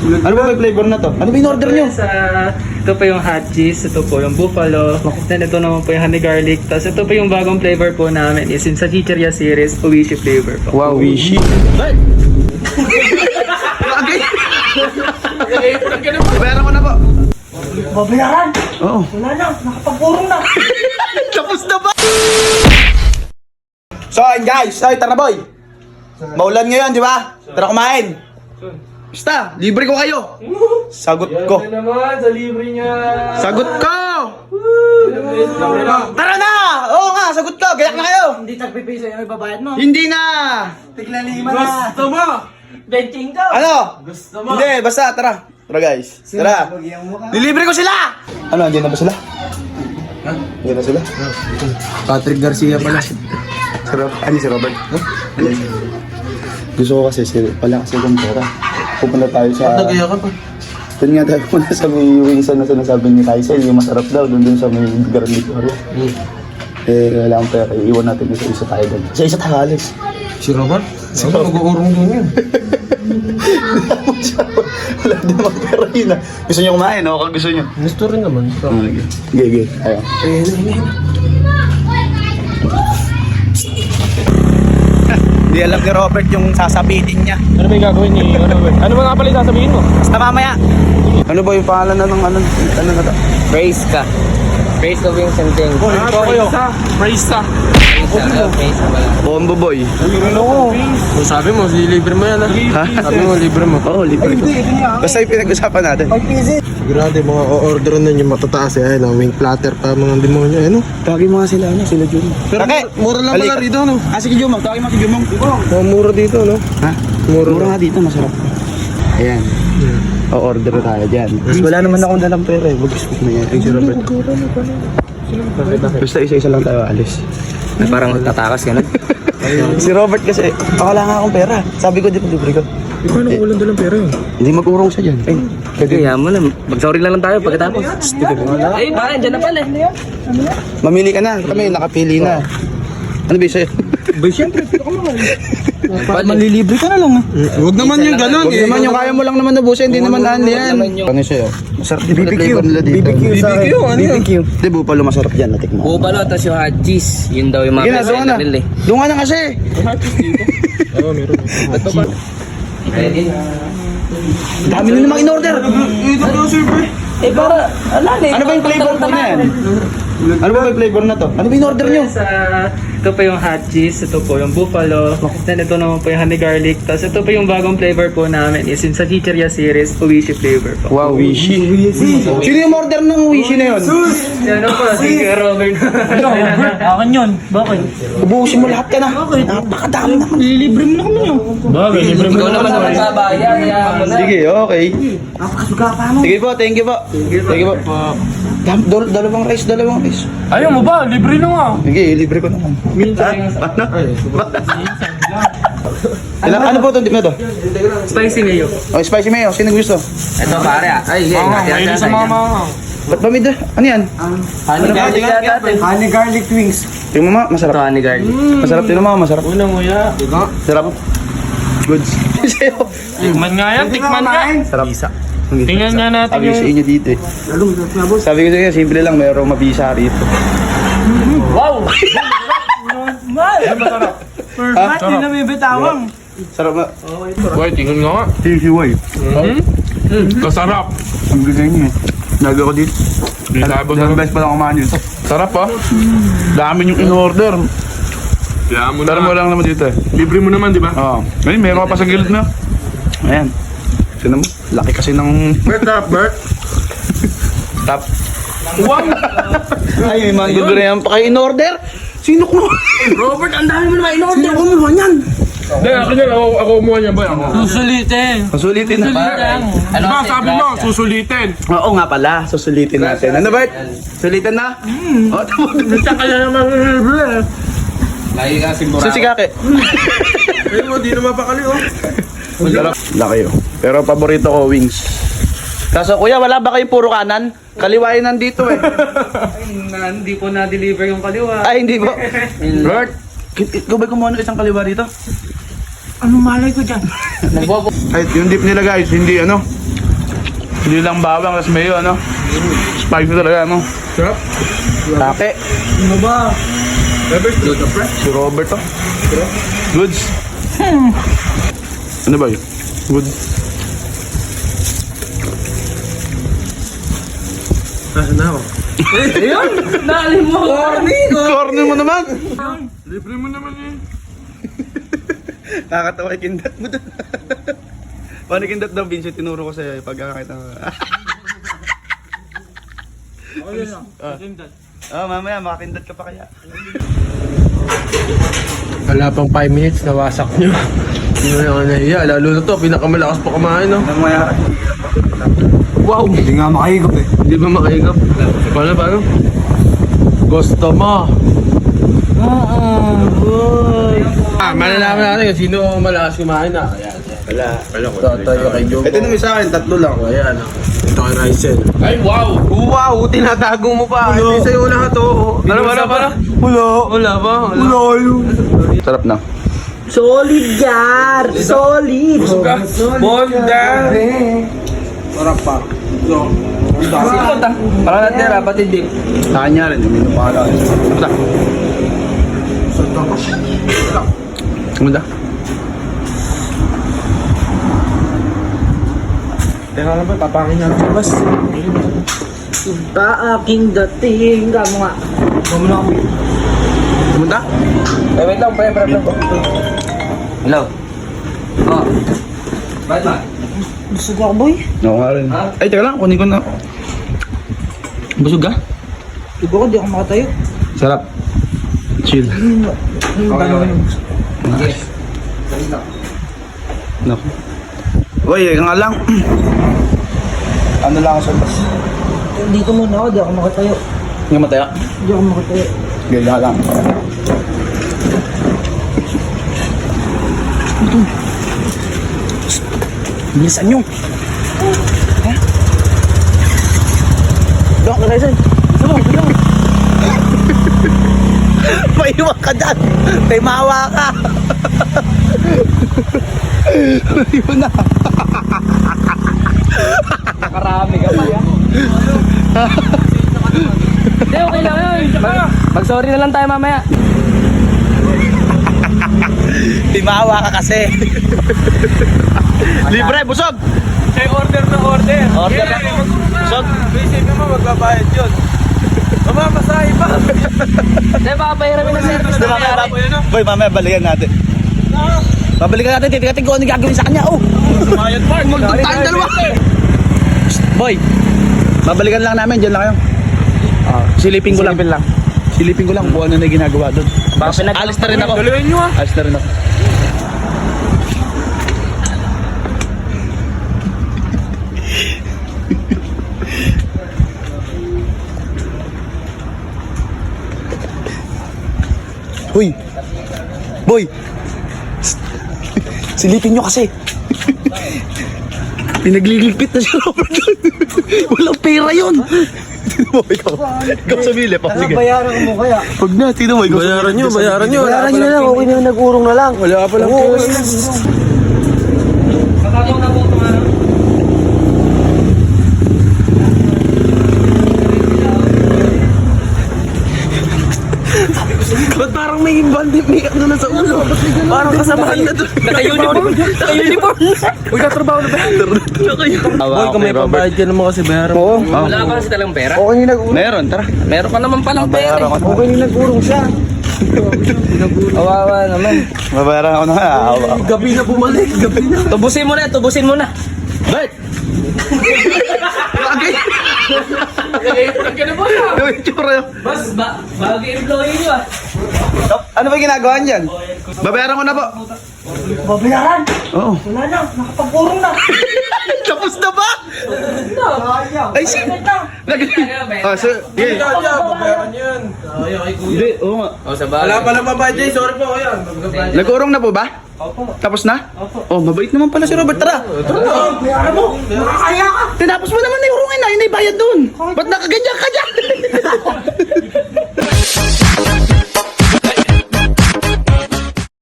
Ano ba yung flavor na to? Ano ba yung order nyo? Ito pa yung hot cheese, ito po yung buffalo, then ito naman po yung honey garlic, tapos ito pa yung bagong flavor po namin is yung sa Chicheria series, Oishi flavor po. Wow, Wishi. Bayaran ko na po. Babayaran! Oo. Wala na, nakapagpurong na. Tapos na ba? So, ayun guys. Ay, tara boy. Maulan ngayon, di ba? Tara kumain. Basta, libre ko kayo. Sagot ko. naman, sa libre niya. Sagot ko! Tara na! Oo nga, sagot ko. Gayak na kayo. Hindi tagpipiso yung ibabayad mo. Hindi na! Tigla 5 na. Gusto mo? Benching ka. Ano? Gusto mo? Hindi, basta, tara. Tara guys. Tara. Nilibre ko sila! Ano, andyan na ba sila? Ha? Andyan na sila? Patrick Garcia pala. Si Robert? Gusto ko kasi, wala kasi kong pera. Pupunta tayo sa... Nagaya ka pa. Doon nga tayo pupunta sa may Wingsan na sinasabi ni Tyson, yung masarap daw, doon sa may Garang Victoria. Eh, wala akong pera, iiwan natin isa-isa tayo doon. Isa-isa tayo alis. Si Robert? Saan ka mag-uurong doon yun? Wala din mga pera yun ah. Gusto nyo kumain, o? Kung gusto nyo. Gusto rin naman. Gege, ayaw. Hindi alam ni Robert yung sasabihin niya. Ano ba yung gagawin niyo? Ano ba nga pala yung sasabihin mo? Basta mamaya. Ano ba yung pangalan na ng ano na to? Praise ka. Praise ka yung senteng. Praise ka. Praise ka pala. Bombo boy. Kung sabi mo, libre mo yan Ha? Sabi mo, libre mo. Oo, libre ko. Basta yung pinag-usapan natin. Sigurado yung mga o-order na yung matataas eh. Ayun, wing platter pa mga demonyo. Ano? Tawagin mo nga sila, sila Jun. Pero mura lang pala rito, no? Ah, sige Jumong, tawagin mo si Jumong. Mura dito, no? Ha? Mura nga dito, masarap. Ayan. O-order tayo dyan. Wala naman akong dalang pera eh. Mag-gusto na yan. Si Robert. Basta isa-isa lang tayo alis. Parang tatakas ka na. Si Robert kasi, wala nga akong pera. Sabi ko, di pa libre ko. Paano kung walang dalang pera yun? Hindi mag-urong siya dyan. Kaya mo na. Mag-sorry lang tayo pagkatapos. Ay, baka dyan na pala. Mamili ka na. Kami, nakapili na. Ano ba sa'yo? Malilibre ka na lang Huwag naman yung gano'n Huwag naman yung kaya mo lang naman nabusin, hindi naman only yan. Ano sa'yo? Masarap yung flavor nila dito. BBQ, ano yun? Di Bupalo masarap dyan, natik mo. Bupalo, tapos yung hot cheese. Yun daw yung mga Sige na, doon ka na. nila eh. Doon ka na kasi. Oo, meron. Dami na namang in-order. Eh para, Ano ba yung flavor po na yan? Ano ba yung flavor na to? Ano ba yung order nyo? Ito pa yung hot cheese, ito po yung buffalo, then ito naman po yung honey garlic, tapos ito pa yung bagong flavor po namin is yung sa Chicheria series, Oishi flavor po. Wow, Wishi. Sino yung order ng Wishi na yun? Yan po, si Robert. akin yun. Bakit? Ubusin mo lahat ka na. Napakadami naman. Lilibre mo na kami yun. Ikaw naman naman sa bayan. Kaya mo na. Sige, okay. Napakasuga pa mo. Sige po, thank you po. Thank you po. Dalawang rice. Ayaw mo ba? Libre na nga. Sige, libre ko naman. Minsan. Ano po itong dip na to? Spicy mayo. Oh, spicy mayo. Sino gusto? Ito pare ah. Ay, Mahilig sa mama. Ba't ba may ano yan? honey garlic natin. Honey garlic wings. Tingnan mo ma, masarap. Ito honey garlic. Masarap din mo, masarap. Unang nguya. Sarap. Goods. Tikman nga yan, tikman nga. Sarap. Tingnan nga natin Sabi ko sa yung... inyo dito eh. Sabi ko sa inyo, simple lang, mayroong mabisa rito. Wow! Perfect, hindi na may bitawang. Sarap na. Boy, tingnan nga nga. Tisiway. Kasarap. Ang gagawin niyo eh. Lagi ako dito. Dalawang beses pa lang kumain dito. Sarap ah. Dami yung in-order. Kaya mo Pero mo lang naman dito eh. Libre mo naman, di ba? Oo. Ngayon, meron ka pa sa gilid na. Ayan. Sino mo? Laki kasi ng... Bert, Bert. Top. Wow! Ay, may mga gulo na yan pa kayo in-order. Sino ko? Robert, ang dami mo naman in-order. Sino kumuha niyan? Hindi, ako na, ako umuha niya ba? Susulitin. Masulitin na. Ano Diba, sabi mo, susulitin. Oo nga pala, susulitin natin. Ano Bert? Sulitin na? Oo, tama. Saka na naman libre. Lagi ka simbura. Susikake. Ayun mo, di na mapakali, oh. Sarap. Laki oh. Pero paborito ko, wings. Kaso kuya, wala ba kayong puro kanan? Kaliwain nandito eh. Hindi po na-deliver yung kaliwa. Ay, hindi po. Bert, ikaw ba kumuha ng isang kaliwa dito? Ano malay ko dyan? Ay, yung dip nila guys, hindi ano, Hindi lang bawang, tas mayo, ano? Spicy talaga, ano? Sarap. Take. Ano ba? Si Robert, oh. Goods. Ano ba yun? Good. Nasaan na ako? Ayun! Naalim mo! Corny mo naman! Libre mo naman eh. Nakakatawa yung kindat mo doon. Paano yung kindat daw, Vincent? Tinuro ko sa'yo pagkakakita ko. Mamaya, makakindat ka pa kaya. Wala pang 5 minutes, nawasak nyo. Hindi mo na ako nahiya. Lalo na to, pinakamalakas pa kumain, no? Mamaya. Wow! Hindi nga makahigop eh. Hindi ba makahigap? Paano? Gusto mo? Malalaman natin kung sino malakas kumain na. Ayan. Wala ko. Tayo kay Joe. Ito naman sa akin, 3 lang. Ayan. Ito kay Ryzen. Ay, wow! Wow! Tinatago mo pa. Hindi sa'yo lahat to. Wala. Wala ba? Wala yun. Sarap na. Solid, Jar! Solid! Bonda! Sarap pa. Parang natin rapat hindi. Sa kanya rin, uminom pa ka lang. Kumanda. Teka lang ba? Papangin natin bas. Iba aking dating. Gamo nga. Kumanda? Eh, wait lang, pre. Hello? Oh. Bakit ba? Busog ako, boy. Oo nga rin. Ay, teka lang, kunin ko na. Busog ka? Iba ko, di ako makatayo. Sarap. Chill. Yes. Naku. Uy, nga lang. Ano lang ako sa bus? Dito muna ako, di ako makatayo. Nga mataya? Di ako makatayo. Gaya lang. Bilisan nyo. Doon ka Ryzen. Maiwan ka dyan. May mawa ka. Ayun na. Nakarami ka pa yan. Hindi, okay lang yun. Mag-sorry na lang tayo mamaya. Timawa ka kasi. Libre, busog. Say order na order. Order na. Busog. Basic naman, magbabayad yun. Mamasahe pa. Hindi, baka pahiramin ng service na nangyari. Boy, mamaya balikan natin. Babalikan natin, titigatin ko ano gagawin sa kanya. Oh! Sumayad pa. Magdun tayong dalawa. Boy, babalikan lang namin, dyan lang kayo. Silipin ko lang. Silipin ko lang kung ano na ginagawa doon. Alis na rin ako. Tuloyin nyo ah. Alis na rin ako. Hoy! Boy! Silipin nyo kasi. Pinagliligpit na si Robert. Walang pera yun. Ikaw sa Philip. Sige. Bayaran ko mo kaya. Huwag na, sino mo? Bayaran nyo. Bayaran nyo na lang, okay na nag-urong na lang. Wala pa lang Nakataw na po itong ano. Ba't parang may bandit may ano na sa ulo? Parang kasamahan na doon. Naka-uniform. Naka-uniform. Uy, katrabaho na ba? Boy, kung may pambayad ka naman kasi bayaran mo. Wala pa kasi talagang pera. Okay na nag-urong. Meron, tara. Meron ka naman palang pera. Okay na nag-urong siya. Kawawa naman. Babayaran ako na. Gabi na bumalik. Gabi na. Tubusin mo na, tubusin mo na. Bert! Gawin tsura yun. Boss, bago i-employee nyo ah. Ano ba ginagawa niyan? Babayaran ko na po. Babayaran? Oo. Wala na, nakapag-urong na. Tapos na ba? Ay, si... Yeah. Babayaran yan. Hindi, oo nga. O, sa Wala bagay. pa lang pambayad dyan. Sorry po, ayan. Nag-urong na po ba? Tapos na? Oh, mabait naman pala si Robert. Tara. Bayaran mo, makakaya ka. Tinapos mo naman na yung urungin na. Yun ay bayad dun. Ba't nakaganyan ka dyan?